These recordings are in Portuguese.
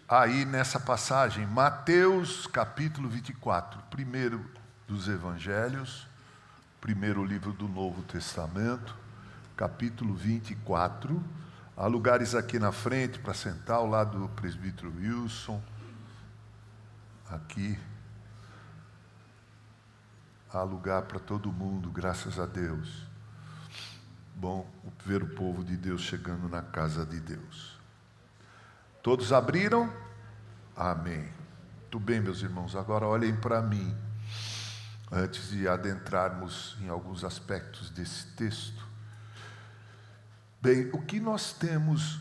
aí nessa passagem, Mateus capítulo 24, primeiro dos evangelhos, primeiro livro do Novo Testamento, capítulo 24. Há lugares aqui na frente para sentar, ao lado do presbítero Wilson. Aqui. Há lugar para todo mundo, graças a Deus. Bom ver o povo de Deus chegando na casa de Deus. Todos abriram? Amém. Muito bem, meus irmãos. Agora olhem para mim, antes de adentrarmos em alguns aspectos desse texto. Bem, o que nós temos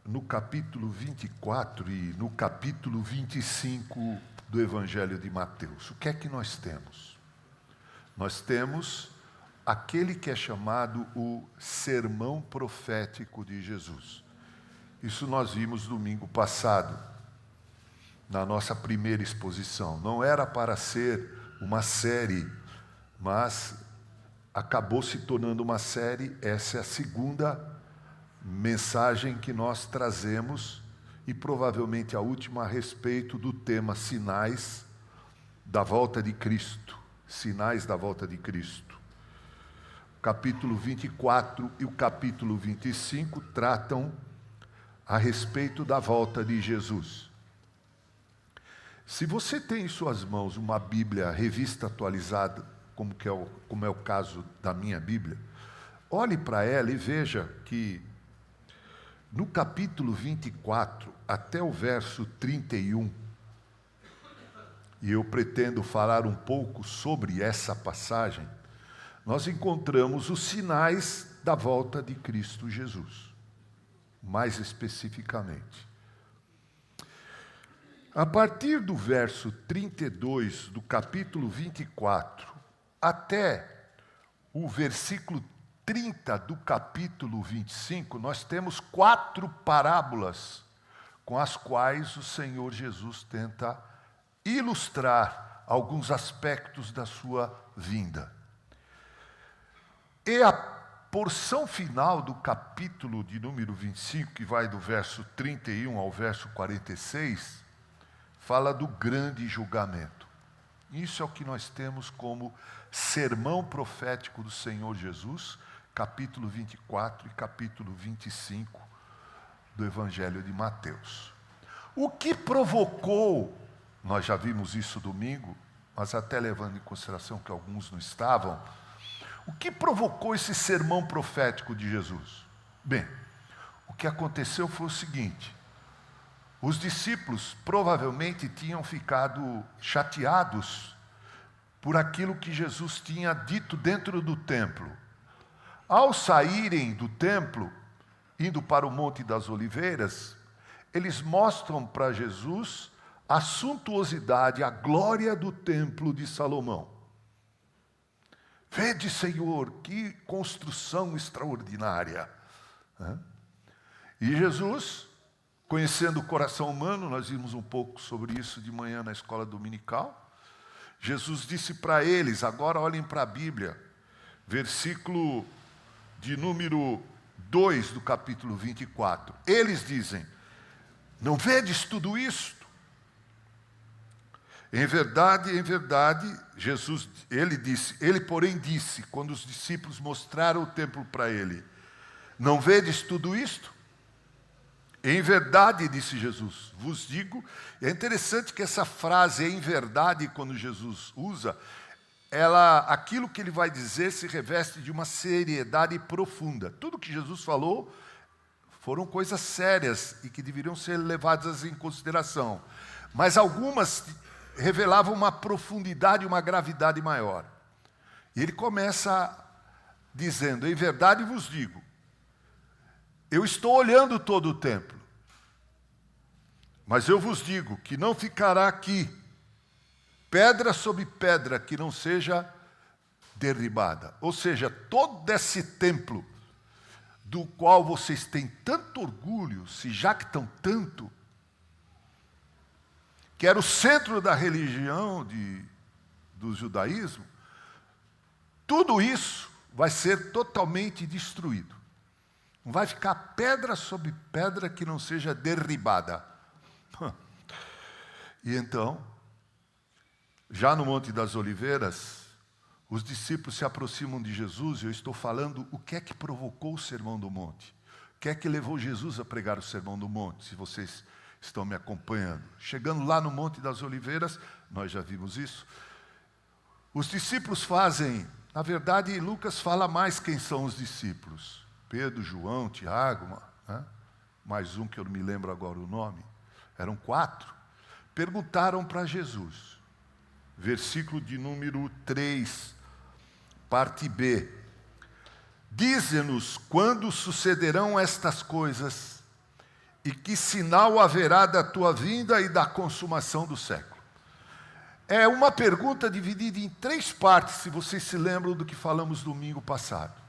no capítulo 24 e no capítulo 25 do Evangelho de Mateus? O que é que nós temos? Nós temos aquele que é chamado o sermão profético de Jesus. Isso nós vimos domingo passado, na nossa primeira exposição. Não era para ser uma série, mas acabou se tornando uma série. Essa é a segunda mensagem que nós trazemos, e provavelmente a última a respeito do tema sinais da volta de Cristo. Sinais da volta de Cristo. O capítulo 24 e o capítulo 25 tratam a respeito da volta de Jesus. Se você tem em suas mãos uma Bíblia revista atualizada, como é o caso da minha Bíblia, olhe para ela e veja que no capítulo 24 até o verso 31, e eu pretendo falar um pouco sobre essa passagem, nós encontramos os sinais da volta de Cristo Jesus, mais especificamente. A partir do verso 32 do capítulo 24 até o versículo 30 do capítulo 25, nós temos 4 parábolas com as quais o Senhor Jesus tenta ilustrar alguns aspectos da sua vinda. E a porção final do capítulo de número 25, que vai do verso 31 ao verso 46, fala do grande julgamento. Isso é o que nós temos como sermão profético do Senhor Jesus, capítulo 24 e capítulo 25 do Evangelho de Mateus. O que provocou, nós já vimos isso domingo, mas até levando em consideração que alguns não estavam, o que provocou esse sermão profético de Jesus? Bem, o que aconteceu foi o seguinte: os discípulos provavelmente tinham ficado chateados por aquilo que Jesus tinha dito dentro do templo. Ao saírem do templo, indo para o Monte das Oliveiras, eles mostram para Jesus a suntuosidade, a glória do templo de Salomão. Vede, Senhor, que construção extraordinária. E Jesus, conhecendo o coração humano, nós vimos um pouco sobre isso de manhã na escola dominical, Jesus disse para eles, agora olhem para a Bíblia, versículo de número 2 do capítulo 24. Eles dizem: não vedes tudo isto? Em verdade, Jesus, ele porém disse, quando os discípulos mostraram o templo para ele: não vedes tudo isto? Em verdade, disse Jesus, vos digo. É interessante que essa frase, em verdade, quando Jesus usa, aquilo que ele vai dizer se reveste de uma seriedade profunda. Tudo que Jesus falou foram coisas sérias e que deveriam ser levadas em consideração. Mas algumas revelavam uma profundidade e uma gravidade maior. E ele começa dizendo: em verdade vos digo, eu estou olhando todo o templo, mas eu vos digo que não ficará aqui pedra sobre pedra que não seja derribada. Ou seja, todo esse templo do qual vocês têm tanto orgulho, se jactam tanto, que era o centro da religião do judaísmo, tudo isso vai ser totalmente destruído. Não vai ficar pedra sobre pedra que não seja derribada. E então, já no Monte das Oliveiras, os discípulos se aproximam de Jesus, e eu estou falando o que é que provocou o Sermão do Monte. O que é que levou Jesus a pregar o Sermão do Monte, se vocês estão me acompanhando. Chegando lá no Monte das Oliveiras, nós já vimos isso, os discípulos fazem, na verdade, Lucas fala mais quem são os discípulos. Pedro, João, Tiago, mais um que eu não me lembro agora o nome, eram 4, perguntaram para Jesus, versículo de número 3, parte B, dize-nos quando sucederão estas coisas e que sinal haverá da tua vinda e da consumação do século. É uma pergunta dividida em 3 partes, se vocês se lembram do que falamos domingo passado.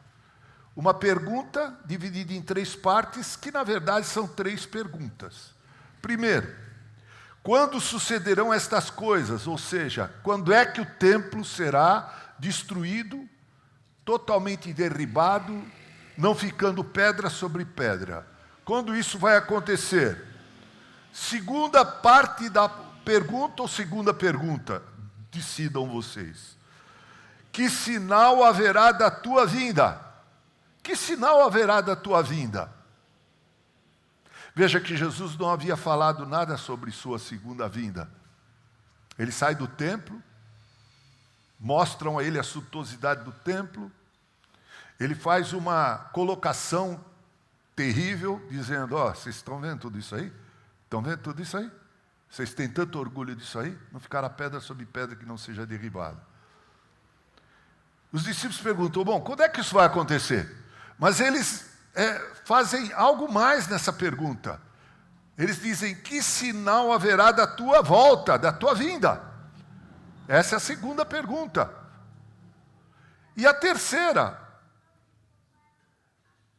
Uma pergunta dividida em 3 partes, que na verdade são 3 perguntas. Primeiro, quando sucederão estas coisas? Ou seja, quando é que o templo será destruído, totalmente derribado, não ficando pedra sobre pedra? Quando isso vai acontecer? Segunda parte da pergunta ou segunda pergunta? Decidam vocês. Que sinal haverá da tua vinda? Que sinal haverá da tua vinda? Veja que Jesus não havia falado nada sobre sua segunda vinda. Ele sai do templo, mostram a ele a suntuosidade do templo, ele faz uma colocação terrível, dizendo, vocês estão vendo tudo isso aí? Estão vendo tudo isso aí? Vocês têm tanto orgulho disso aí? Não ficará pedra sobre pedra que não seja derribada. Os discípulos perguntam, quando é que isso vai acontecer? Mas eles fazem algo mais nessa pergunta. Eles dizem, que sinal haverá da tua volta, da tua vinda? Essa é a segunda pergunta. E a terceira,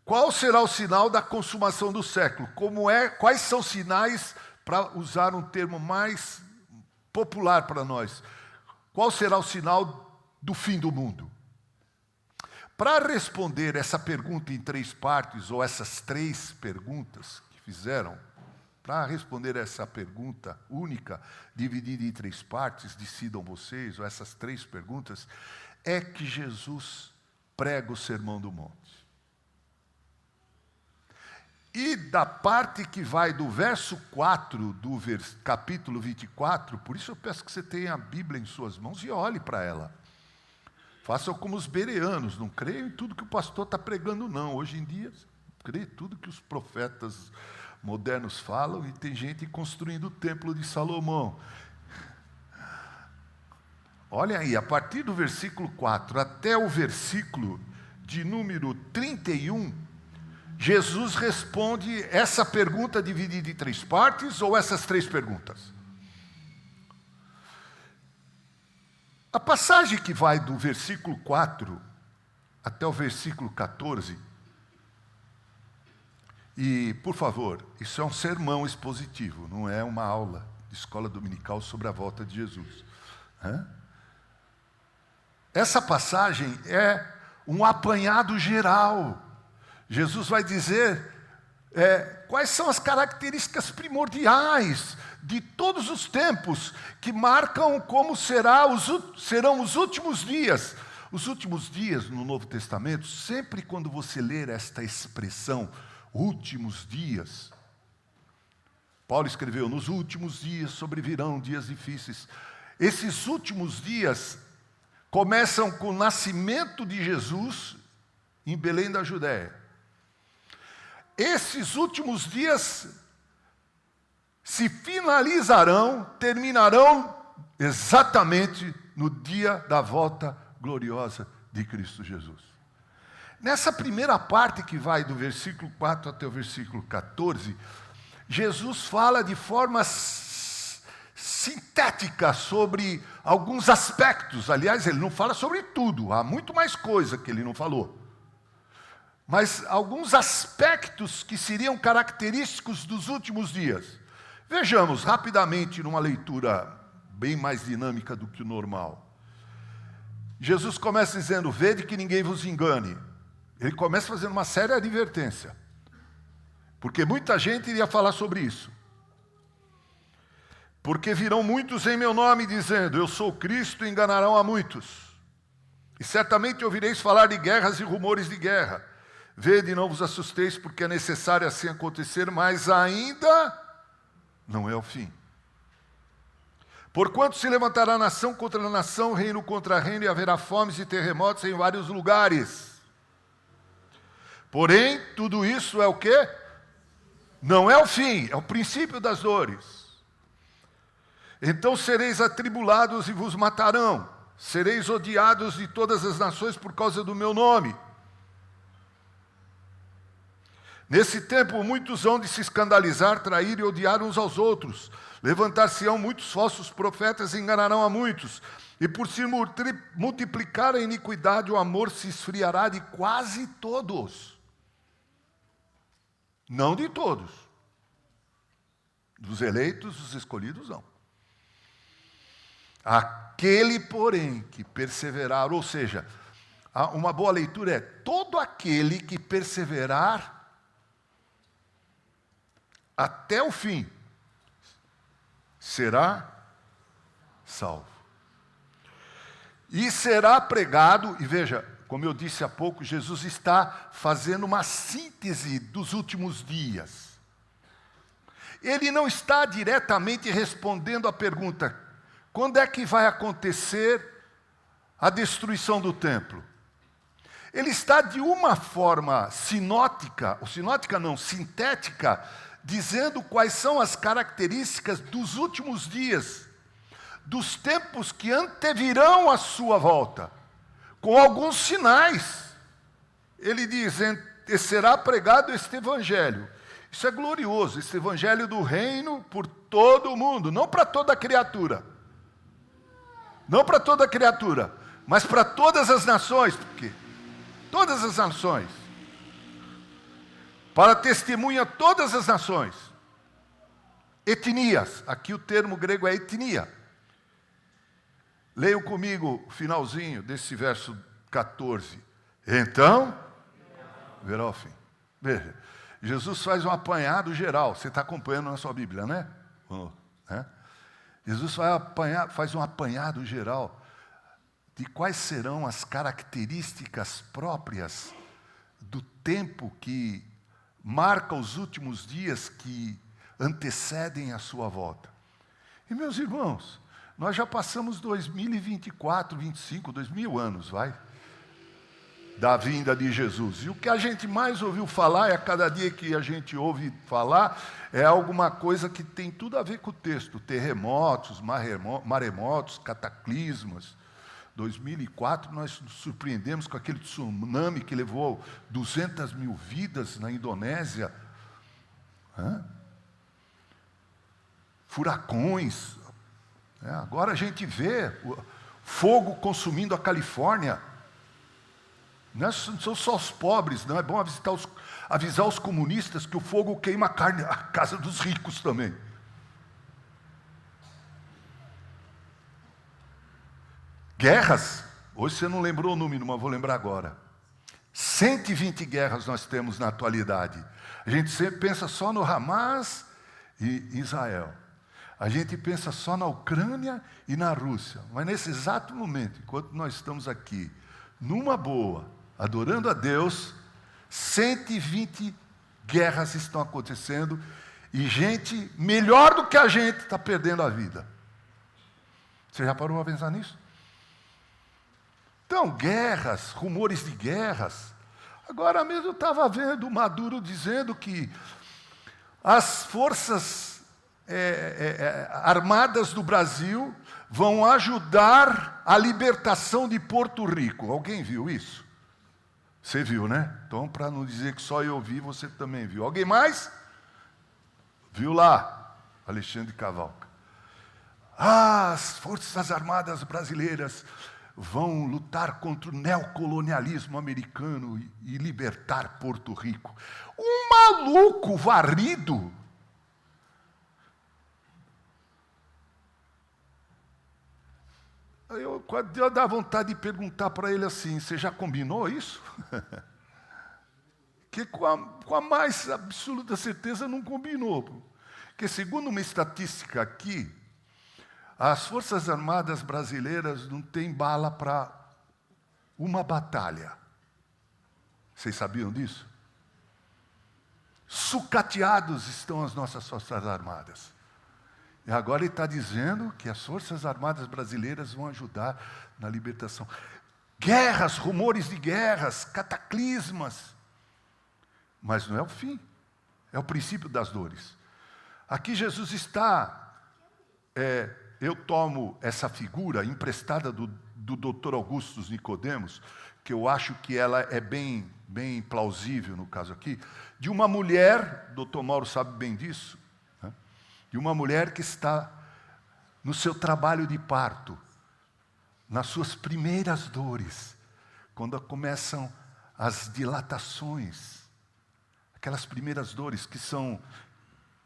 qual será o sinal da consumação do século? Quais são os sinais, para usar um termo mais popular para nós, qual será o sinal do fim do mundo? Para responder essa pergunta em 3 partes, ou essas 3 perguntas que fizeram, para responder essa pergunta única, dividida em 3 partes, decidam vocês, ou essas 3 perguntas, é que Jesus prega o Sermão do Monte. E da parte que vai do verso 4 do capítulo 24, por isso eu peço que você tenha a Bíblia em suas mãos e olhe para ela. Façam como os bereanos, não creiam em tudo que o pastor está pregando, não. Hoje em dia, creio em tudo que os profetas modernos falam, e tem gente construindo o templo de Salomão. Olha aí, a partir do versículo 4 até o versículo de número 31, Jesus responde essa pergunta dividida em 3 partes, ou essas 3 perguntas? A passagem que vai do versículo 4 até o versículo 14, e, por favor, isso é um sermão expositivo, não é uma aula de escola dominical sobre a volta de Jesus. Essa passagem é um apanhado geral. Jesus vai dizer quais são as características primordiais de todos os tempos que marcam como serão os últimos dias. Os últimos dias no Novo Testamento, sempre quando você ler esta expressão, últimos dias, Paulo escreveu, nos últimos dias sobrevirão dias difíceis. Esses últimos dias começam com o nascimento de Jesus em Belém da Judéia. Esses últimos dias se finalizarão, terminarão exatamente no dia da volta gloriosa de Cristo Jesus. Nessa primeira parte que vai do versículo 4 até o versículo 14, Jesus fala de forma sintética sobre alguns aspectos. Aliás, ele não fala sobre tudo, há muito mais coisa que ele não falou. Mas alguns aspectos que seriam característicos dos últimos dias. Vejamos rapidamente, numa leitura bem mais dinâmica do que o normal. Jesus começa dizendo, vede que ninguém vos engane. Ele começa fazendo uma séria advertência. Porque muita gente iria falar sobre isso. Porque virão muitos em meu nome, dizendo, eu sou Cristo, e enganarão a muitos. E certamente ouvireis falar de guerras e rumores de guerra. Vede e não vos assusteis, porque é necessário assim acontecer, mas ainda não é o fim. Porquanto se levantará nação contra nação, reino contra reino, e haverá fomes e terremotos em vários lugares. Porém, tudo isso é o quê? Não é o fim, é o princípio das dores. Então sereis atribulados e vos matarão. Sereis odiados de todas as nações por causa do meu nome. Nesse tempo, muitos hão de se escandalizar, trair e odiar uns aos outros. Levantar-se-ão muitos falsos profetas e enganarão a muitos. E por se multiplicar a iniquidade, o amor se esfriará de quase todos. Não de todos. Dos eleitos, dos escolhidos, não. Aquele, porém, que perseverar, ou seja, uma boa leitura é todo aquele que perseverar até o fim será salvo. E será pregado, e veja, como eu disse há pouco, Jesus está fazendo uma síntese dos últimos dias. Ele não está diretamente respondendo à pergunta: quando é que vai acontecer a destruição do templo? Ele está de uma forma sintética, dizendo quais são as características dos últimos dias, dos tempos que antevirão a sua volta, com alguns sinais. Ele diz, será pregado este evangelho. Isso é glorioso, este evangelho do reino por todo o mundo, não para toda criatura. Não para toda criatura, mas para todas as nações. Por quê? Todas as nações. Para testemunha todas as nações. Etnias. Aqui o termo grego é etnia. Leiam comigo o finalzinho desse verso 14. Então, verá o fim. Veja, Jesus faz um apanhado geral. Você está acompanhando na sua Bíblia, né? Jesus faz um apanhado geral de quais serão as características próprias do tempo que marca os últimos dias que antecedem a sua volta. E, meus irmãos, nós já passamos 2024, 25, 2000 anos, da vinda de Jesus. E o que a gente mais ouviu falar, e a cada dia que a gente ouve falar, é alguma coisa que tem tudo a ver com o texto. Terremotos, maremotos, cataclismas. 2004 nós nos surpreendemos com aquele tsunami que levou 200 mil vidas na Indonésia. Furacões. Agora a gente vê fogo consumindo a Califórnia. Não são só os pobres, não é bom avisar os comunistas que o fogo queima a casa dos ricos também. Guerras, hoje você não lembrou o número, mas vou lembrar agora. 120 guerras nós temos na atualidade. A gente sempre pensa só no Hamas e Israel. A gente pensa só na Ucrânia e na Rússia. Mas nesse exato momento, enquanto nós estamos aqui, numa boa, adorando a Deus, 120 guerras estão acontecendo e gente melhor do que a gente está perdendo a vida. Você já parou a pensar nisso? Então, guerras, rumores de guerras. Agora mesmo eu estava vendo o Maduro dizendo que as forças armadas do Brasil vão ajudar a libertação de Porto Rico. Alguém viu isso? Você viu, né? Então, para não dizer que só eu vi, você também viu. Alguém mais? Viu lá, Alexandre Cavalca. As Forças Armadas Brasileiras vão lutar contra o neocolonialismo americano e libertar Porto Rico. Um maluco varrido. Eu dá vontade de perguntar para ele assim, você já combinou isso? Que com a mais absoluta certeza não combinou. Porque segundo uma estatística aqui, As Forças Armadas brasileiras não têm bala para uma batalha. Vocês sabiam disso? Sucateados estão as nossas Forças Armadas. E agora ele está dizendo que as Forças Armadas brasileiras vão ajudar na libertação. Guerras, rumores de guerras, cataclismas. Mas não é o fim, é o princípio das dores. Aqui Jesus está, eu tomo essa figura emprestada do Dr. Augustus Nicodemos, que eu acho que ela é bem plausível no caso aqui, de uma mulher, Dr. Mauro sabe bem disso, né? De uma mulher que está no seu trabalho de parto, nas suas primeiras dores, quando começam as dilatações, aquelas primeiras dores que são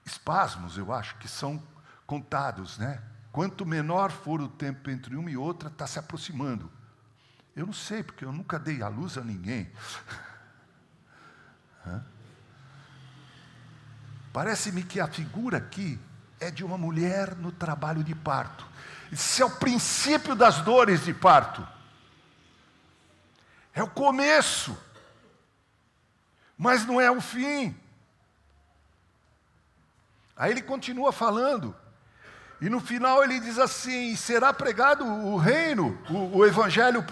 espasmos, eu acho, que são contados, né? Quanto menor for o tempo entre uma e outra, está se aproximando. Eu não sei, porque eu nunca dei à luz a ninguém. Parece-me que a figura aqui é de uma mulher no trabalho de parto. Isso é o princípio das dores de parto. É o começo, mas não é o fim. Aí ele continua falando, e no final ele diz assim: será pregado o reino, o evangelho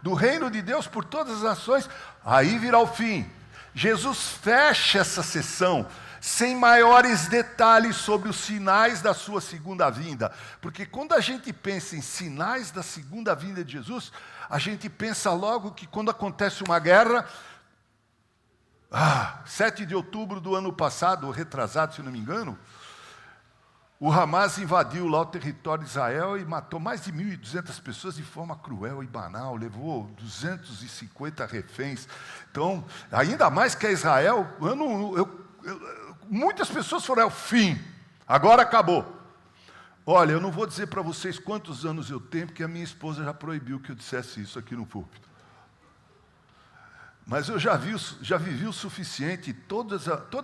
do reino de Deus por todas as nações, aí virá o fim. Jesus fecha essa sessão sem maiores detalhes sobre os sinais da sua segunda vinda. Porque quando a gente pensa em sinais da segunda vinda de Jesus, a gente pensa logo que quando acontece uma guerra, 7 de outubro do ano passado, ou retrasado, se não me engano, o Hamas invadiu lá o território de Israel e matou mais de 1.200 pessoas de forma cruel e banal, levou 250 reféns. Então, ainda mais que é Israel, muitas pessoas foram ao fim, agora acabou. Olha, eu não vou dizer para vocês quantos anos eu tenho, porque a minha esposa já proibiu que eu dissesse isso aqui no púlpito. Mas eu já vivi o suficiente toda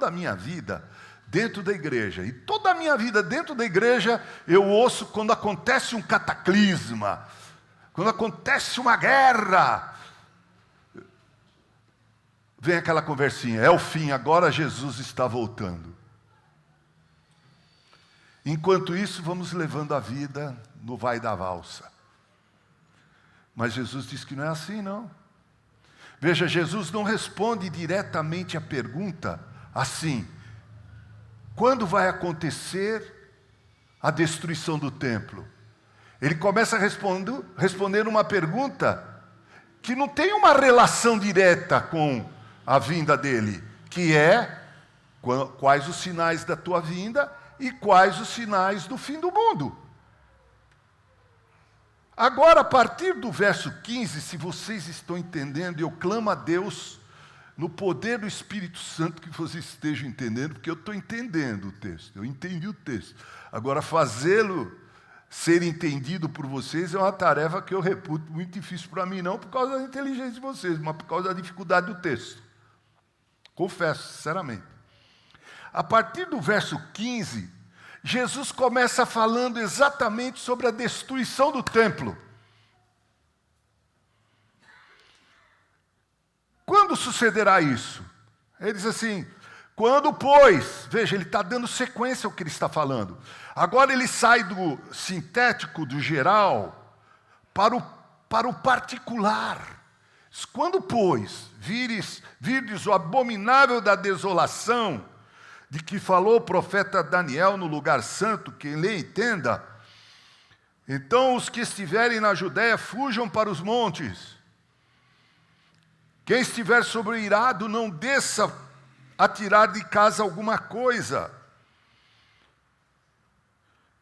a minha vida dentro da igreja. E toda a minha vida dentro da igreja, eu ouço quando acontece um cataclisma, quando acontece uma guerra, vem aquela conversinha: é o fim, agora Jesus está voltando. Enquanto isso, vamos levando a vida no vai da valsa. Mas Jesus diz que não é assim, não. Veja, Jesus não responde diretamente a pergunta assim: quando vai acontecer a destruição do templo? Ele começa respondendo uma pergunta que não tem uma relação direta com a vinda dele, que é: quais os sinais da tua vinda e quais os sinais do fim do mundo? Agora, a partir do verso 15, se vocês estão entendendo, eu clamo a Deus, no poder do Espírito Santo, que vocês estejam entendendo, porque eu estou entendendo o texto, eu entendi o texto. Agora, fazê-lo ser entendido por vocês é uma tarefa que eu reputo muito difícil para mim, não por causa da inteligência de vocês, mas por causa da dificuldade do texto. Confesso, sinceramente. A partir do verso 15, Jesus começa falando exatamente sobre a destruição do templo. Quando sucederá isso? Ele diz assim: quando, pois, veja, ele está dando sequência ao que ele está falando. Agora ele sai do sintético, do geral, para o particular. Quando, pois, virdes o abominável da desolação, de que falou o profeta Daniel no lugar santo, quem lê entenda, então os que estiverem na Judéia fujam para os montes. Quem estiver sobreirado não desça a tirar de casa alguma coisa.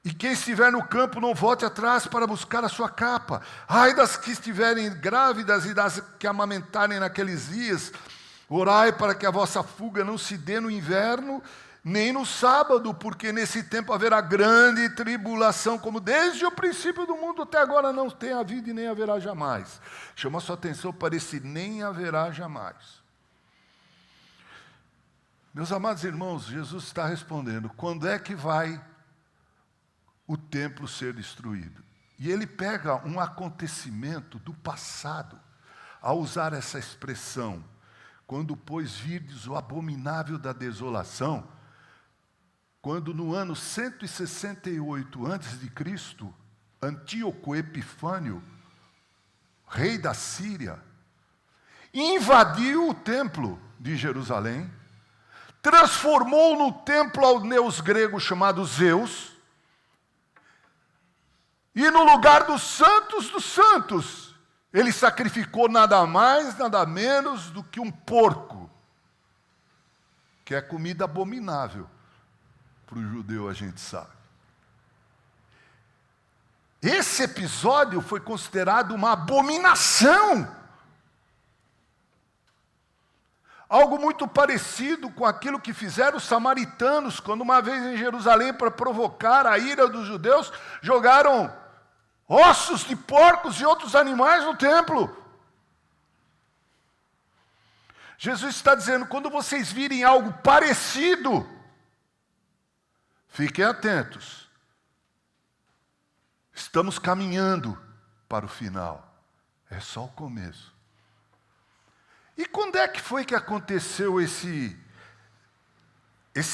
E quem estiver no campo não volte atrás para buscar a sua capa. Ai das que estiverem grávidas e das que amamentarem naqueles dias. Orai para que a vossa fuga não se dê no inverno, nem no sábado, porque nesse tempo haverá grande tribulação, como desde o princípio do mundo até agora não tem havido e nem haverá jamais. Chama a sua atenção para esse nem haverá jamais. Meus amados irmãos, Jesus está respondendo: quando é que vai o templo ser destruído. E ele pega um acontecimento do passado, ao usar essa expressão, quando, pois, virdes o abominável da desolação, quando no ano 168 a.C., Antíoco Epifânio, rei da Síria, invadiu o templo de Jerusalém, transformou no templo ao deus grego chamado Zeus, e no lugar dos santos, ele sacrificou nada mais, nada menos do que um porco, que é comida abominável para o judeu, a gente sabe. Esse episódio foi considerado uma abominação. Algo muito parecido com aquilo que fizeram os samaritanos, quando uma vez em Jerusalém, para provocar a ira dos judeus, jogaram ossos de porcos e outros animais no templo. Jesus está dizendo, quando vocês virem algo parecido, fiquem atentos. Estamos caminhando para o final. É só o começo. E quando é que foi que aconteceu esse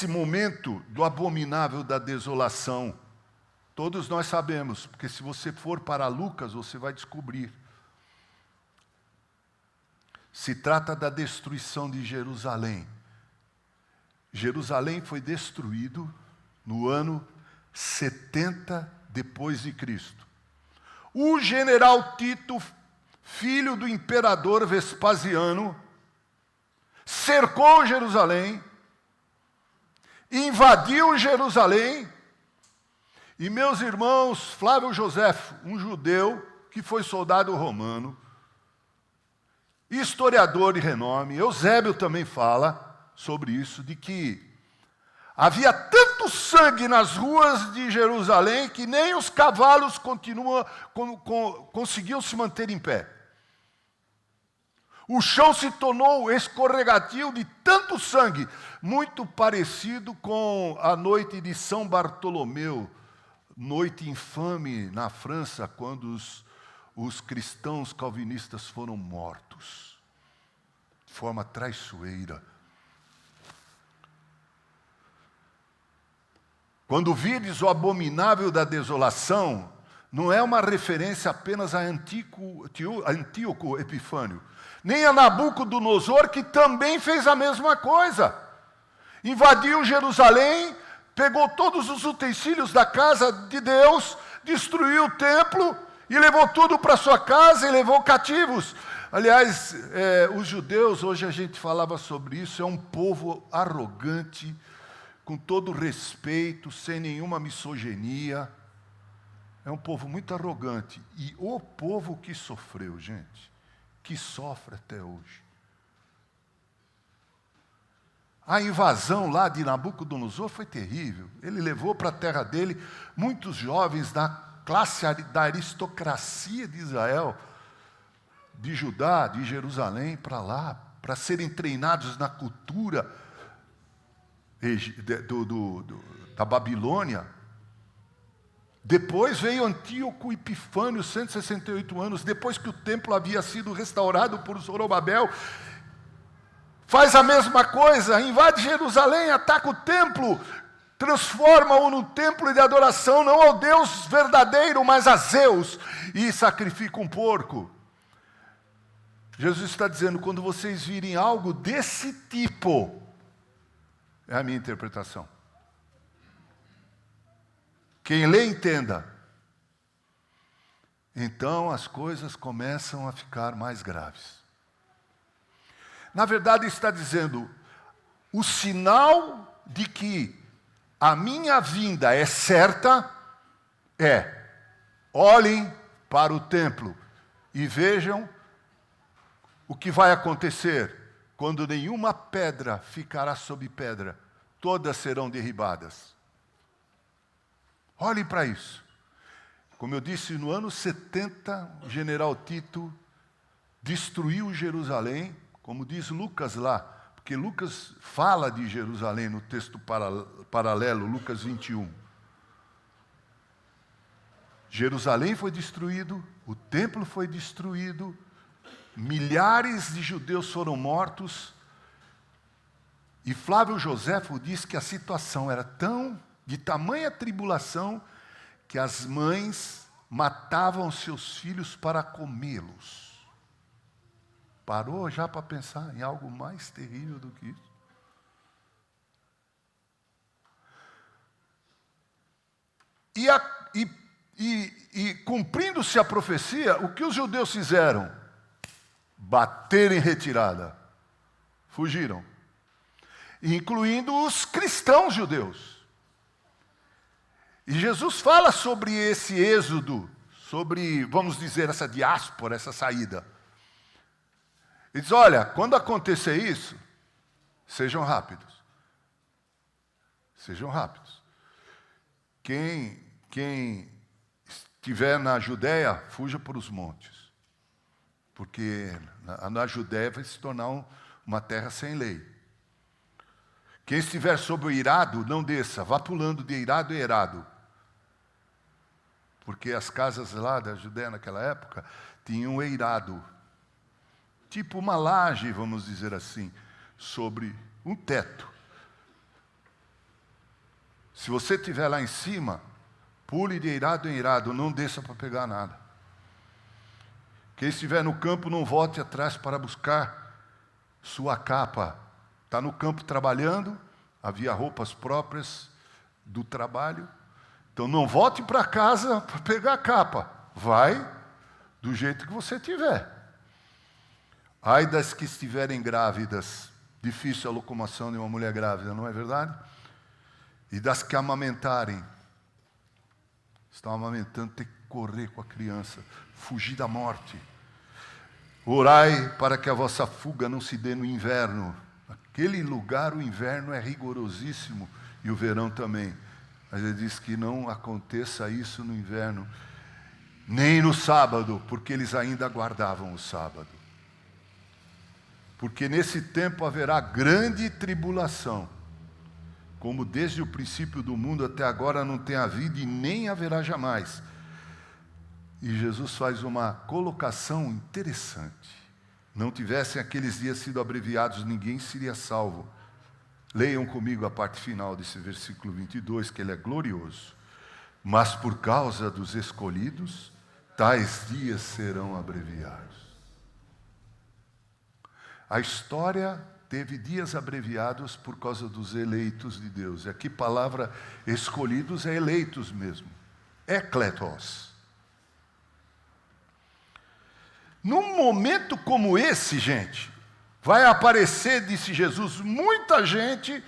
momento do abominável da desolação? Todos nós sabemos, porque se você for para Lucas, você vai descobrir. Se trata da destruição de Jerusalém. Jerusalém foi destruído no ano 70 depois de Cristo. O general Tito, filho do imperador Vespasiano, cercou Jerusalém, invadiu Jerusalém, e meus irmãos, Flávio Joséfo, um judeu que foi soldado romano, historiador de renome, Eusébio também fala sobre isso, de que havia tanto sangue nas ruas de Jerusalém que nem os cavalos conseguiam se manter em pé. O chão se tornou escorregadio de tanto sangue, muito parecido com a noite de São Bartolomeu, noite infame na França, quando os cristãos calvinistas foram mortos, de forma traiçoeira. Quando virdes o abominável da desolação, não é uma referência apenas a Antíoco Epifânio, nem a Nabucodonosor, que também fez a mesma coisa. Invadiu Jerusalém, pegou todos os utensílios da casa de Deus, destruiu o templo e levou tudo para sua casa e levou cativos. Aliás, os judeus, hoje a gente falava sobre isso, é um povo arrogante, com todo respeito, sem nenhuma misoginia. É um povo muito arrogante. E o povo que sofreu, gente, que sofre até hoje. A invasão lá de Nabucodonosor foi terrível. Ele levou para a terra dele muitos jovens da classe da aristocracia de Israel, de Judá, de Jerusalém, para lá, para serem treinados na cultura da Babilônia. Depois veio Antíoco Epifânio, 168 anos, depois que o templo havia sido restaurado por Zorobabel, faz a mesma coisa, invade Jerusalém, ataca o templo, transforma-o num templo de adoração, não ao Deus verdadeiro, mas a Zeus, e sacrifica um porco. Jesus está dizendo, quando vocês virem algo desse tipo, é a minha interpretação. Quem lê, entenda. Então as coisas começam a ficar mais graves. Na verdade, está dizendo, o sinal de que a minha vinda é certa olhem para o templo e vejam o que vai acontecer quando nenhuma pedra ficará sob pedra, todas serão derribadas. Olhem para isso. Como eu disse, no ano 70, o general Tito destruiu Jerusalém, como diz Lucas lá, porque Lucas fala de Jerusalém no texto paralelo, Lucas 21. Jerusalém foi destruído, o templo foi destruído, milhares de judeus foram mortos. E Flávio Joséfo diz que a situação era de tamanha tribulação que as mães matavam seus filhos para comê-los. Parou já para pensar em algo mais terrível do que isso? E cumprindo-se a profecia, o que os judeus fizeram? Bateram em retirada. Fugiram. Incluindo os cristãos judeus. E Jesus fala sobre esse êxodo, sobre, vamos dizer, essa diáspora, essa saída. Ele diz, olha, quando acontecer isso, sejam rápidos. Sejam rápidos. Quem estiver na Judéia, fuja para os montes. Porque na Judéia vai se tornar uma terra sem lei. Quem estiver sob o eirado, não desça, vá pulando de eirado em eirado. Porque as casas lá da Judéia naquela época tinham um eirado. Tipo uma laje, vamos dizer assim, sobre um teto. Se você estiver lá em cima, pule de eirado em eirado, não desça para pegar nada. Quem estiver no campo, não volte atrás para buscar sua capa. Está no campo trabalhando, havia roupas próprias do trabalho. Então não volte para casa para pegar a capa. Vai do jeito que você tiver. Ai das que estiverem grávidas. Difícil a locomoção de uma mulher grávida, não é verdade? E das que amamentarem. Estão amamentando, tem que correr com a criança. Fugir da morte. Orai para que a vossa fuga não se dê no inverno. Naquele lugar o inverno é rigorosíssimo e o verão também. Mas ele diz que não aconteça isso no inverno, nem no sábado, porque eles ainda guardavam o sábado. Porque nesse tempo haverá grande tribulação, como desde o princípio do mundo até agora não tem havido e nem haverá jamais. E Jesus faz uma colocação interessante. Não tivessem aqueles dias sido abreviados, ninguém seria salvo. Leiam comigo a parte final desse versículo 22, que ele é glorioso. Mas por causa dos escolhidos, tais dias serão abreviados. A história teve dias abreviados por causa dos eleitos de Deus. E aqui a palavra escolhidos é eleitos mesmo. Ekletos. Num momento como esse, gente, vai aparecer, disse Jesus, muita gente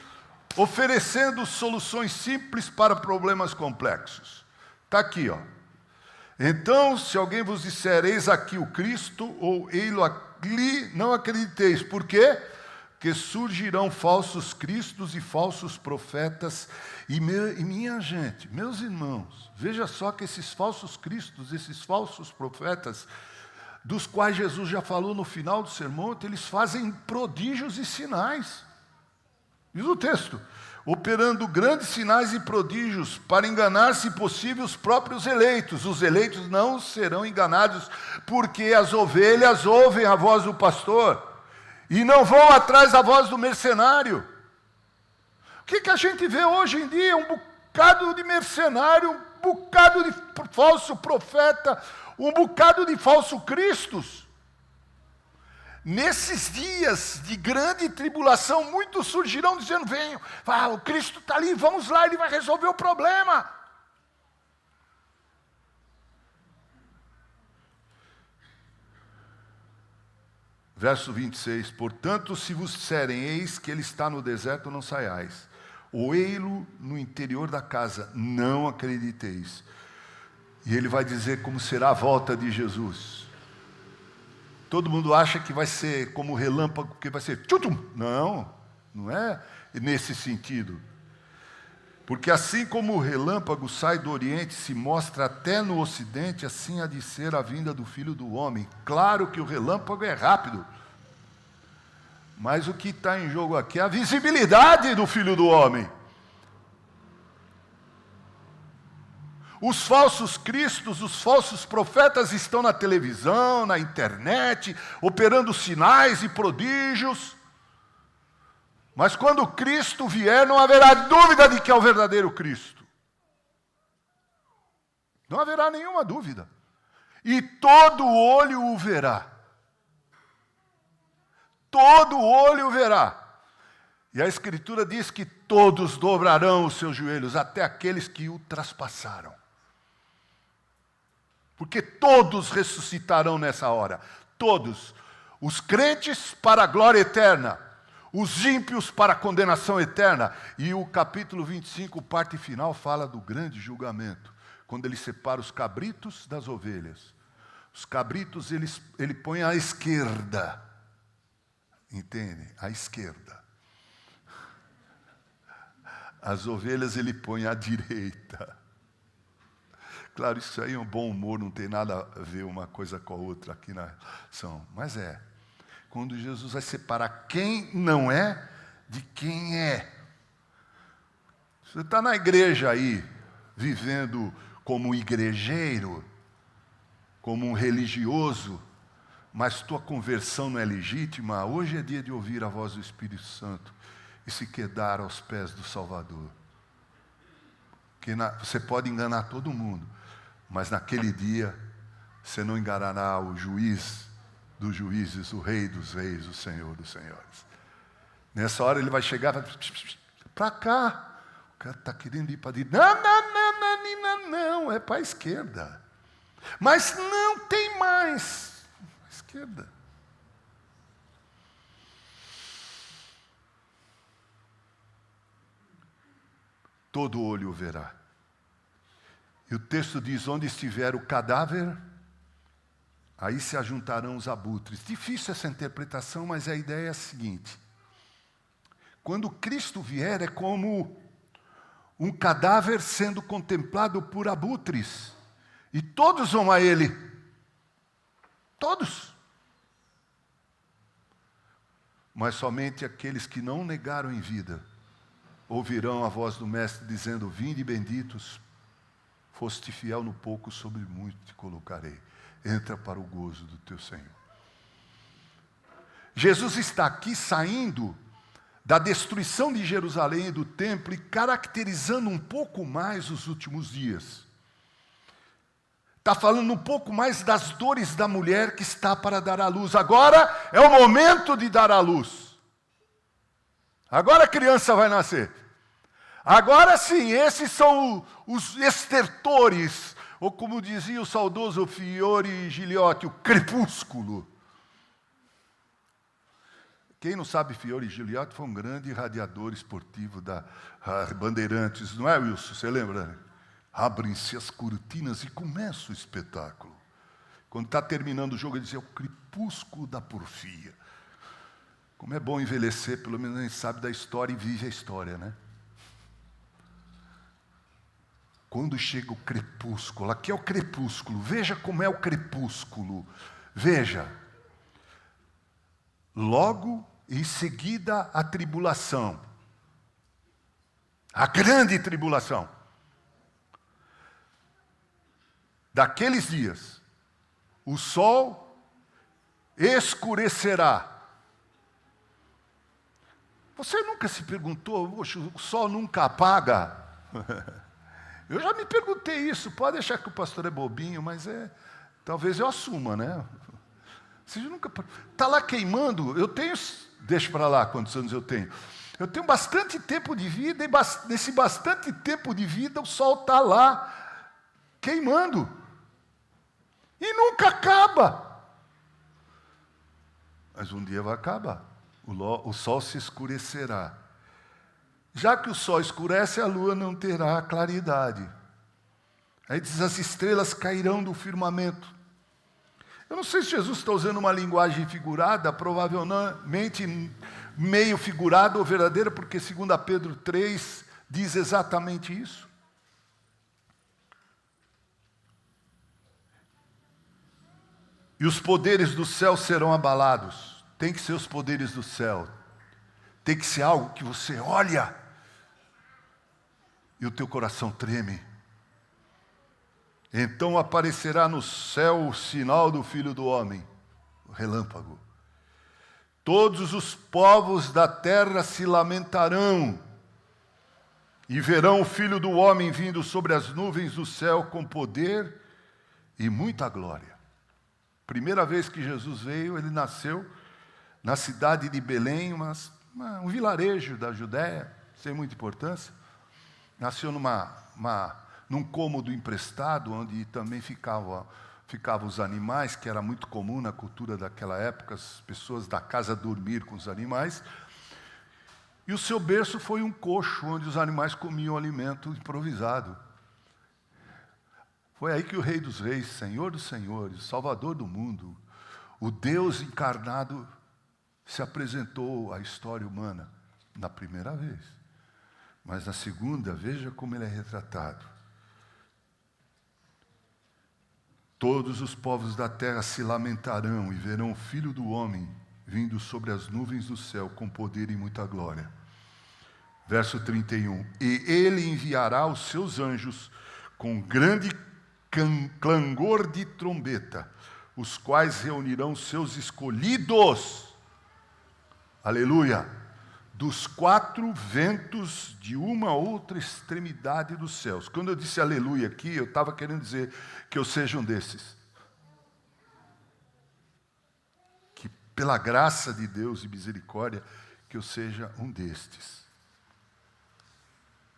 oferecendo soluções simples para problemas complexos. Está aqui, ó. Então, se alguém vos disser, eis aqui o Cristo, ou ei-lo ali, não acrediteis. Por quê? Porque surgirão falsos cristos e falsos profetas. E minha gente, meus irmãos, veja só que esses falsos cristos, esses falsos profetas, dos quais Jesus já falou no final do sermão, eles fazem prodígios e sinais. Diz o texto, operando grandes sinais e prodígios para enganar, se possível, os próprios eleitos. Os eleitos não serão enganados, porque as ovelhas ouvem a voz do pastor e não vão atrás da voz do mercenário. O que a gente vê hoje em dia? Um bocado de mercenário, um bocado de falso profeta, um bocado de falso cristos. Nesses dias de grande tribulação, muitos surgirão dizendo, venham, o Cristo está ali, vamos lá, Ele vai resolver o problema. Verso 26, portanto, se vos disserem, eis que Ele está no deserto, não saiais. Ou ei-lo no interior da casa, não acrediteis. E ele vai dizer como será a volta de Jesus. Todo mundo acha que vai ser como relâmpago, que vai ser tchum. Não, não é nesse sentido. Porque assim como o relâmpago sai do Oriente e se mostra até no Ocidente, assim há de ser a vinda do Filho do Homem. Claro que o relâmpago é rápido. Mas o que está em jogo aqui é a visibilidade do Filho do Homem. Os falsos cristos, os falsos profetas estão na televisão, na internet, operando sinais e prodígios. Mas quando Cristo vier, não haverá dúvida de que é o verdadeiro Cristo. Não haverá nenhuma dúvida. E todo olho o verá. Todo olho o verá. E a Escritura diz que todos dobrarão os seus joelhos, até aqueles que o traspassaram. Porque todos ressuscitarão nessa hora. Todos. Os crentes para a glória eterna. Os ímpios para a condenação eterna. E o capítulo 25, parte final, fala do grande julgamento. Quando ele separa os cabritos das ovelhas. Os cabritos ele põe à esquerda. Entende? À esquerda. As ovelhas ele põe à direita. Claro, isso aí é um bom humor, não tem nada a ver uma coisa com a outra aqui na ação. Mas quando Jesus vai separar quem não é de quem é. Você está na igreja aí, vivendo como um igrejeiro, como um religioso, mas tua conversão não é legítima, hoje é dia de ouvir a voz do Espírito Santo e se quedar aos pés do Salvador. Porque você pode enganar todo mundo, mas naquele dia você não enganará o juiz dos juízes, o rei dos reis, o Senhor dos senhores. Nessa hora ele vai chegar e vai para cá. O cara está querendo ir para a direita. Não, é para a esquerda. Mas não tem mais. À esquerda. Todo olho o verá. E o texto diz, onde estiver o cadáver, aí se ajuntarão os abutres. Difícil essa interpretação, mas a ideia é a seguinte. Quando Cristo vier, é como um cadáver sendo contemplado por abutres. E todos vão a ele. Todos. Mas somente aqueles que não negaram em vida ouvirão a voz do Mestre dizendo, vinde benditos, foste fiel no pouco, sobre muito te colocarei. Entra para o gozo do teu Senhor. Jesus está aqui saindo da destruição de Jerusalém e do templo e caracterizando um pouco mais os últimos dias. Está falando um pouco mais das dores da mulher que está para dar à luz. Agora é o momento de dar à luz. Agora a criança vai nascer. Agora sim, esses são os estertores, ou como dizia o saudoso Fiore Giliotti, o crepúsculo. Quem não sabe, Fiore Giliotti foi um grande radiador esportivo da Bandeirantes, não é, Wilson? Você lembra? Abrem-se as cortinas e começa o espetáculo. Quando está terminando o jogo, ele diz, é o crepúsculo da porfia. Como é bom envelhecer, pelo menos a gente sabe da história e vive a história, né? Quando chega o crepúsculo, aqui é o crepúsculo, veja como é o crepúsculo. Veja, logo em seguida a tribulação, a grande tribulação. Daqueles dias, o sol escurecerá. Você nunca se perguntou, poxa, o sol nunca apaga? Eu já me perguntei isso, pode achar que o pastor é bobinho, mas talvez eu assuma, né? Você nunca... Está lá queimando, eu tenho... Deixa para lá quantos anos eu tenho. Eu tenho bastante tempo de vida, e nesse bastante tempo de vida o sol está lá queimando. E nunca acaba. Mas um dia vai acabar. O sol se escurecerá. Já que o sol escurece, a lua não terá claridade. Aí diz, as estrelas cairão do firmamento. Eu não sei se Jesus está usando uma linguagem figurada, provavelmente meio figurada ou verdadeira, porque 2 Pedro 3 diz exatamente isso. E os poderes do céu serão abalados. Tem que ser os poderes do céu. Tem que ser algo que você olha e o teu coração treme. Então aparecerá no céu o sinal do Filho do Homem, o relâmpago. Todos os povos da terra se lamentarão e verão o Filho do Homem vindo sobre as nuvens do céu com poder e muita glória. Primeira vez que Jesus veio, ele nasceu na cidade de Belém, um vilarejo da Judéia, sem muita importância. Nasceu num cômodo emprestado, onde também ficavam os animais, que era muito comum na cultura daquela época, as pessoas da casa dormir com os animais. E o seu berço foi um coxo, onde os animais comiam alimento improvisado. Foi aí que o Rei dos Reis, Senhor dos Senhores, Salvador do mundo, o Deus encarnado, se apresentou à história humana na primeira vez. Mas na segunda, veja como ele é retratado. Todos os povos da terra se lamentarão e verão o Filho do Homem vindo sobre as nuvens do céu com poder e muita glória. Verso 31. E ele enviará os seus anjos com grande clangor de trombeta, os quais reunirão seus escolhidos, aleluia, dos quatro ventos de uma outra extremidade dos céus. Quando eu disse aleluia aqui, eu estava querendo dizer que eu seja um desses. Que pela graça de Deus e misericórdia, que eu seja um destes.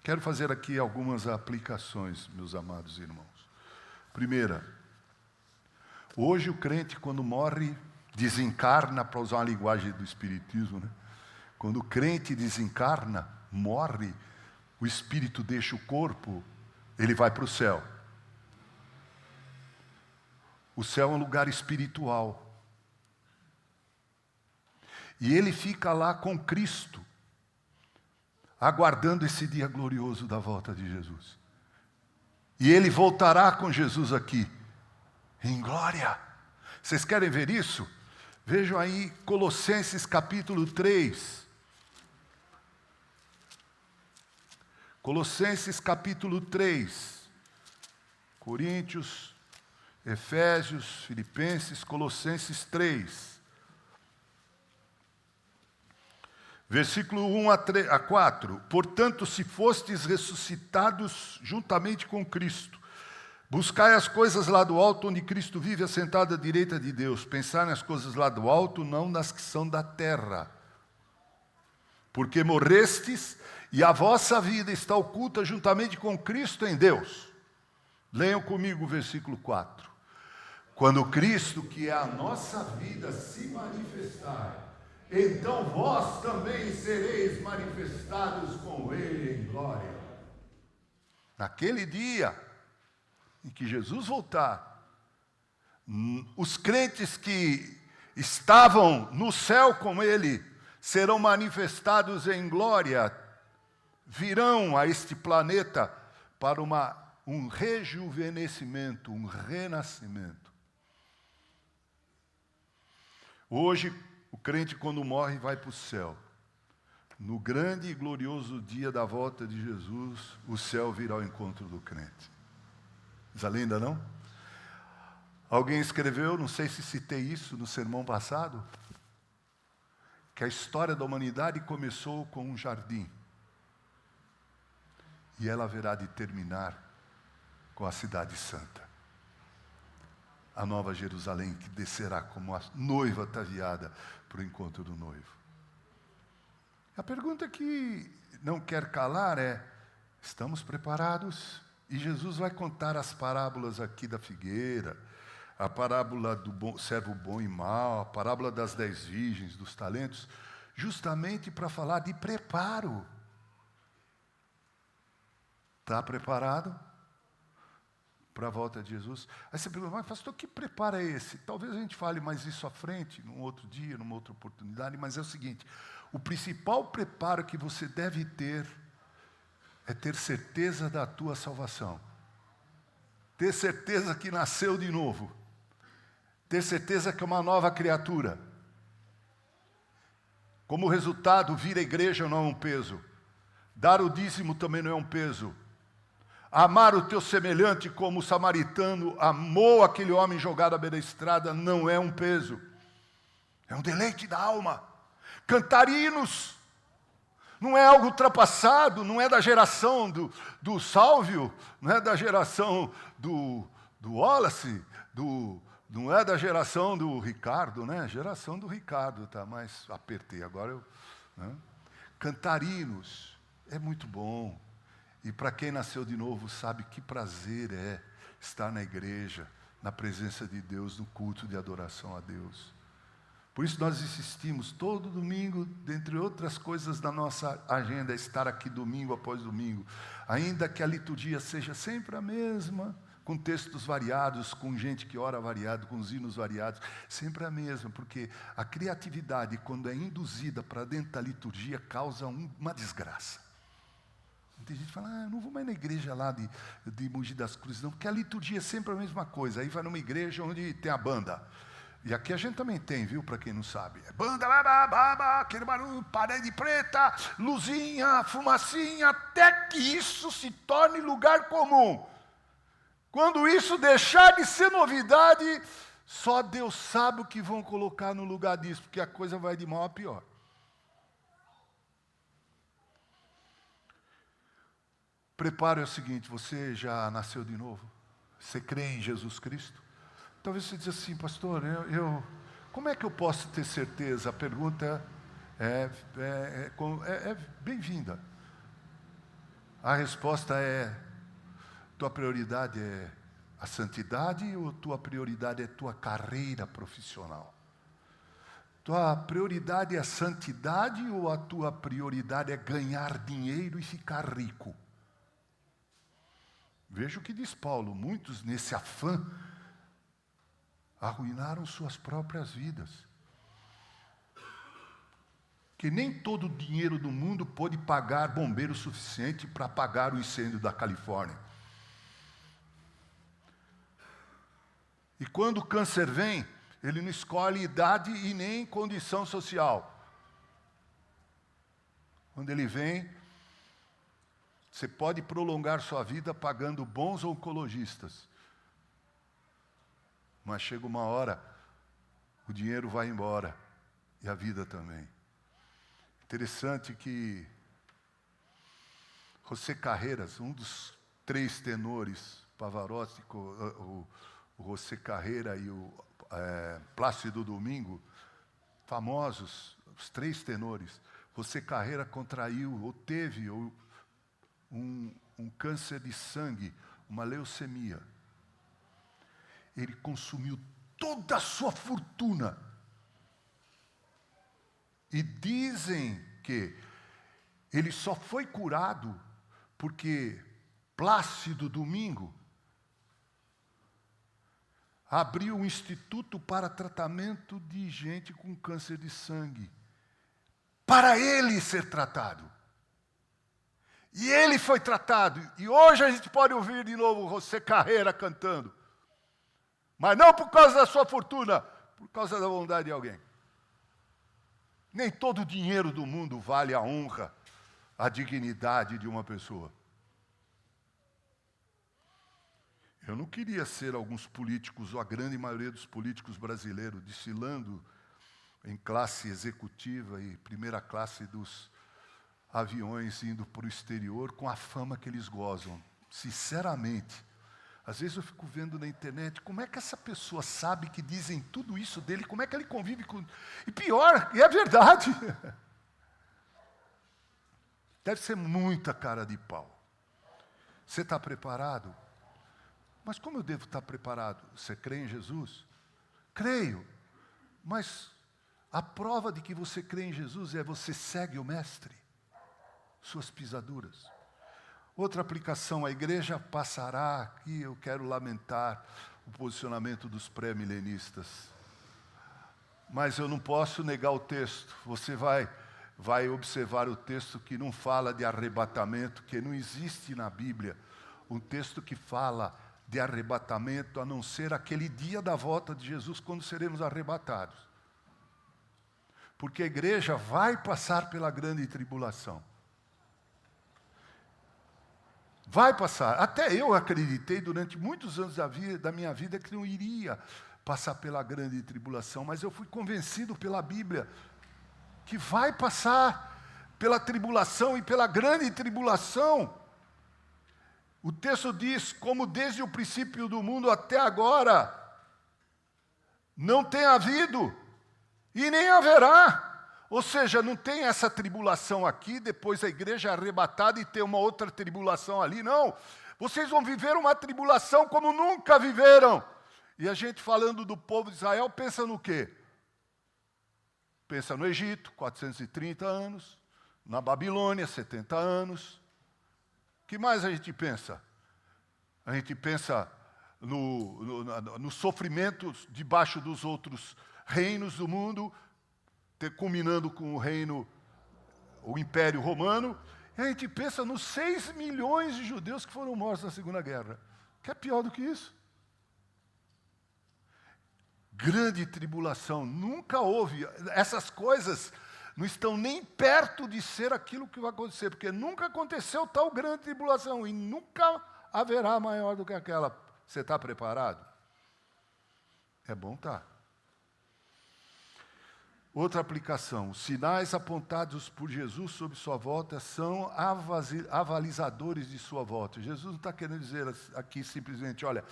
Quero fazer aqui algumas aplicações, meus amados irmãos. Primeira, hoje o crente, quando morre, desencarna, para usar uma linguagem do espiritismo, né? Quando o crente desencarna, morre, o espírito deixa o corpo, ele vai para o céu. O céu é um lugar espiritual. E ele fica lá com Cristo, aguardando esse dia glorioso da volta de Jesus. E ele voltará com Jesus aqui, em glória. Vocês querem ver isso? Vejam aí Colossenses capítulo 3. Colossenses capítulo 3. Coríntios, Efésios, Filipenses, Colossenses 3. Versículo 1 a 4. Portanto, se fostes ressuscitados juntamente com Cristo, buscai as coisas lá do alto, onde Cristo vive assentado à direita de Deus. Pensai nas coisas lá do alto, não nas que são da terra. Porque morrestes, e a vossa vida está oculta juntamente com Cristo em Deus. Leiam comigo o versículo 4. Quando Cristo, que é a nossa vida, se manifestar, então vós também sereis manifestados com Ele em glória. Naquele dia em que Jesus voltar, os crentes que estavam no céu com Ele serão manifestados em glória, virão a este planeta para um rejuvenescimento, um renascimento. Hoje, o crente, quando morre, vai para o céu. No grande e glorioso dia da volta de Jesus, o céu virá ao encontro do crente. Diz a lenda, não? Alguém escreveu, não sei se citei isso no sermão passado, que a história da humanidade começou com um jardim. E ela haverá de terminar com a cidade santa. A nova Jerusalém, que descerá como a noiva ataviada para o encontro do noivo. A pergunta que não quer calar é: estamos preparados? E Jesus vai contar as parábolas aqui da figueira, a parábola do servo bom e mau, a parábola das 10 virgens, dos talentos, justamente para falar de preparo. Está preparado para a volta de Jesus? Aí você pergunta: mas pastor, que preparo é esse? Talvez a gente fale mais isso à frente, num outro dia, numa outra oportunidade, mas é o seguinte: o principal preparo que você deve ter é ter certeza da tua salvação. Ter certeza que nasceu de novo. Ter certeza que é uma nova criatura. Como resultado, vir à igreja não é um peso. Dar o dízimo também não é um peso. Amar o teu semelhante como o samaritano amou aquele homem jogado à beira da estrada não é um peso. É um deleite da alma. Cantar hinos não é algo ultrapassado, não é da geração do Sálvio, não é da geração do Wallace, não é da geração do Ricardo, né? Geração do Ricardo, tá? Mas apertei, agora eu... Né? Cantar hinos é muito bom. E para quem nasceu de novo sabe que prazer é estar na igreja, na presença de Deus, no culto de adoração a Deus. Por isso nós insistimos todo domingo, dentre outras coisas da nossa agenda, estar aqui domingo após domingo. Ainda que a liturgia seja sempre a mesma, com textos variados, com gente que ora variado, com os hinos variados, sempre a mesma, porque a criatividade, quando é induzida para dentro da liturgia, causa uma desgraça. Tem gente que fala, eu não vou mais na igreja lá de Mogi das Cruzes, não, porque a liturgia é sempre a mesma coisa. Aí vai numa igreja onde tem a banda. E aqui a gente também tem, viu, para quem não sabe. É banda, aquele barulho, parede preta, luzinha, fumacinha, até que isso se torne lugar comum. Quando isso deixar de ser novidade, só Deus sabe o que vão colocar no lugar disso, porque a coisa vai de mal a pior. Prepare é o seguinte, você já nasceu de novo? Você crê em Jesus Cristo? Talvez você diz assim, pastor, como é que eu posso ter certeza? A pergunta é bem-vinda. A resposta é, tua prioridade é a santidade ou tua prioridade é tua carreira profissional? Tua prioridade é a santidade ou a tua prioridade é ganhar dinheiro e ficar rico? Veja o que diz Paulo, muitos nesse afã arruinaram suas próprias vidas. Que nem todo o dinheiro do mundo pôde pagar bombeiro suficiente para apagar o incêndio da Califórnia. E quando o câncer vem, ele não escolhe idade e nem condição social. Quando ele vem, você pode prolongar sua vida pagando bons oncologistas. Mas chega uma hora, o dinheiro vai embora. E a vida também. Interessante que José Carreiras, um dos 3 tenores, Pavarotti, o José Carreira e o Plácido Domingo, famosos, os 3 tenores. José Carreira contraiu, ou teve um câncer de sangue, uma leucemia. Ele consumiu toda a sua fortuna. E dizem que ele só foi curado porque Plácido Domingo abriu um instituto para tratamento de gente com câncer de sangue, para ele ser tratado. E ele foi tratado. E hoje a gente pode ouvir de novo José Carreira cantando. Mas não por causa da sua fortuna, por causa da bondade de alguém. Nem todo o dinheiro do mundo vale a honra, a dignidade de uma pessoa. Eu não queria ser alguns políticos, ou a grande maioria dos políticos brasileiros, desfilando em classe executiva e primeira classe dos aviões indo para o exterior com a fama que eles gozam. Sinceramente, às vezes eu fico vendo na internet, como é que essa pessoa sabe que dizem tudo isso dele, como é que ele convive com... E pior, e é verdade. Deve ser muita cara de pau. Você está preparado? Mas como eu devo estar preparado? Você crê em Jesus? Creio. Mas a prova de que você crê em Jesus é você segue o Mestre, suas pisaduras. Outra aplicação, a igreja passará, aqui eu quero lamentar o posicionamento dos pré-milenistas. Mas eu não posso negar o texto. Você vai observar o texto que não fala de arrebatamento, que não existe na Bíblia um texto que fala de arrebatamento, a não ser aquele dia da volta de Jesus, quando seremos arrebatados. Porque a igreja vai passar pela grande tribulação. Vai passar. Até eu acreditei durante muitos anos da minha vida que não iria passar pela grande tribulação, mas eu fui convencido pela Bíblia que vai passar pela tribulação e pela grande tribulação. O texto diz, como desde o princípio do mundo até agora, não tem havido e nem haverá. Ou seja, não tem essa tribulação aqui, depois a igreja é arrebatada e tem uma outra tribulação ali, não. Vocês vão viver uma tribulação como nunca viveram. E a gente falando do povo de Israel, pensa no quê? Pensa no Egito, 430 anos, na Babilônia, 70 anos. O que mais a gente pensa? A gente pensa no sofrimento debaixo dos outros reinos do mundo, culminando com o Império Romano, e a gente pensa nos 6 milhões de judeus que foram mortos na Segunda Guerra. Que é pior do que isso? Grande tribulação, nunca houve. Essas coisas não estão nem perto de ser aquilo que vai acontecer, porque nunca aconteceu tal grande tribulação, e nunca haverá maior do que aquela. Você está preparado? É bom estar. Outra aplicação, os sinais apontados por Jesus sobre sua volta são avalizadores de sua volta. Jesus não está querendo dizer aqui simplesmente, olha,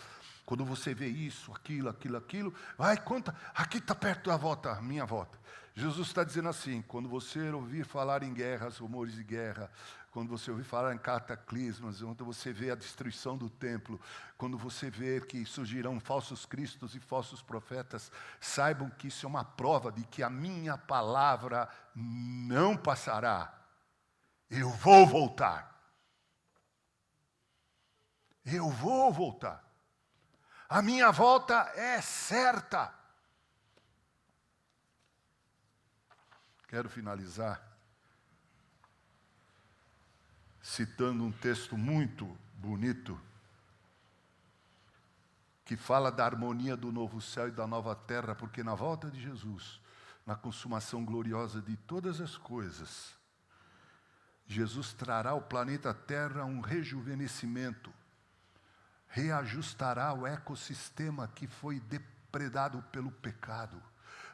quando você vê isso, aquilo, vai, conta, aqui está perto da volta, a minha volta. Jesus está dizendo assim, quando você ouvir falar em guerras, rumores de guerra, quando você ouvir falar em cataclismas, quando você vê a destruição do templo, quando você vê que surgirão falsos cristos e falsos profetas, saibam que isso é uma prova de que a minha palavra não passará. Eu vou voltar. Eu vou voltar. A minha volta é certa. Quero finalizar citando um texto muito bonito que fala da harmonia do novo céu e da nova terra, porque na volta de Jesus, na consumação gloriosa de todas as coisas, Jesus trará ao planeta Terra um rejuvenescimento, reajustará o ecossistema que foi depredado pelo pecado,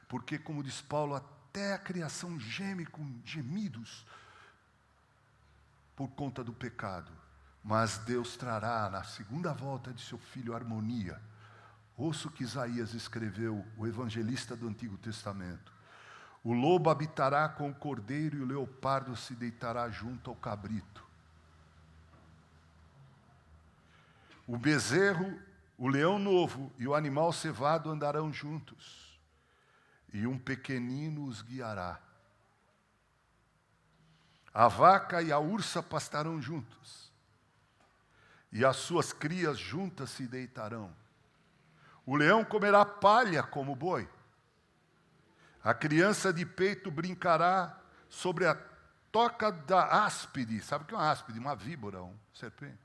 porque, como diz Paulo, até a criação geme com gemidos por conta do pecado. Mas Deus trará na segunda volta de seu Filho harmonia. Ouça o que Isaías escreveu, o evangelista do Antigo Testamento. O lobo habitará com o cordeiro e o leopardo se deitará junto ao cabrito. O bezerro, o leão novo e o animal cevado andarão juntos, e um pequenino os guiará. A vaca e a ursa pastarão juntos, e as suas crias juntas se deitarão. O leão comerá palha como o boi. A criança de peito brincará sobre a toca da áspide. Sabe o que é uma áspide? Uma víbora, uma serpente.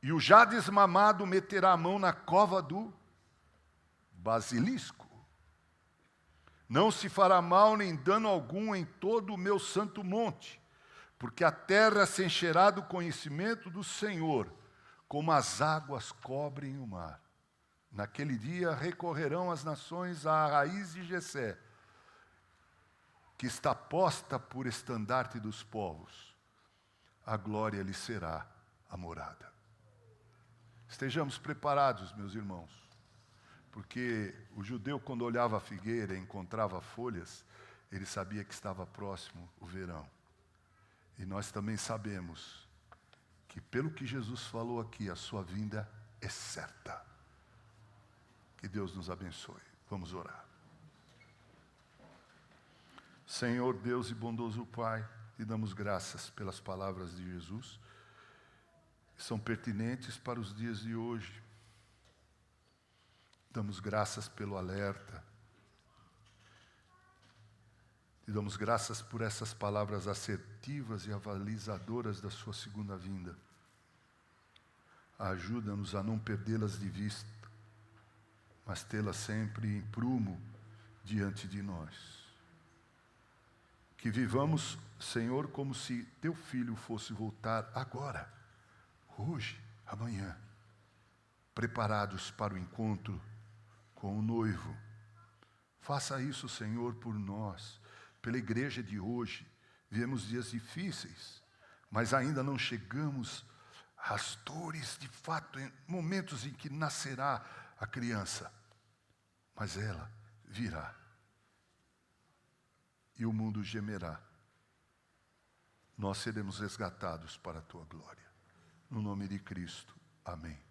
E o já desmamado meterá a mão na cova do basilisco. Não se fará mal nem dano algum em todo o meu santo monte, porque a terra se encherá do conhecimento do Senhor, como as águas cobrem o mar. Naquele dia recorrerão as nações à raiz de Jessé, que está posta por estandarte dos povos. A glória lhe será a morada. Estejamos preparados, meus irmãos, porque o judeu, quando olhava a figueira e encontrava folhas, ele sabia que estava próximo o verão. E nós também sabemos que, pelo que Jesus falou aqui, a sua vinda é certa. Que Deus nos abençoe. Vamos orar. Senhor Deus e bondoso Pai, te damos graças pelas palavras de Jesus, que são pertinentes para os dias de hoje. Damos graças pelo alerta. Te damos graças por essas palavras assertivas e avalizadoras da sua segunda vinda. Ajuda-nos a não perdê-las de vista, mas tê-las sempre em prumo diante de nós. Que vivamos, Senhor, como se teu Filho fosse voltar agora, hoje, amanhã, preparados para o encontro com o noivo. Faça isso, Senhor, por nós, pela igreja de hoje. Vivemos dias difíceis, mas ainda não chegamos às dores de fato, em momentos em que nascerá a criança. Mas ela virá. E o mundo gemerá. Nós seremos resgatados para a tua glória. No nome de Cristo. Amém.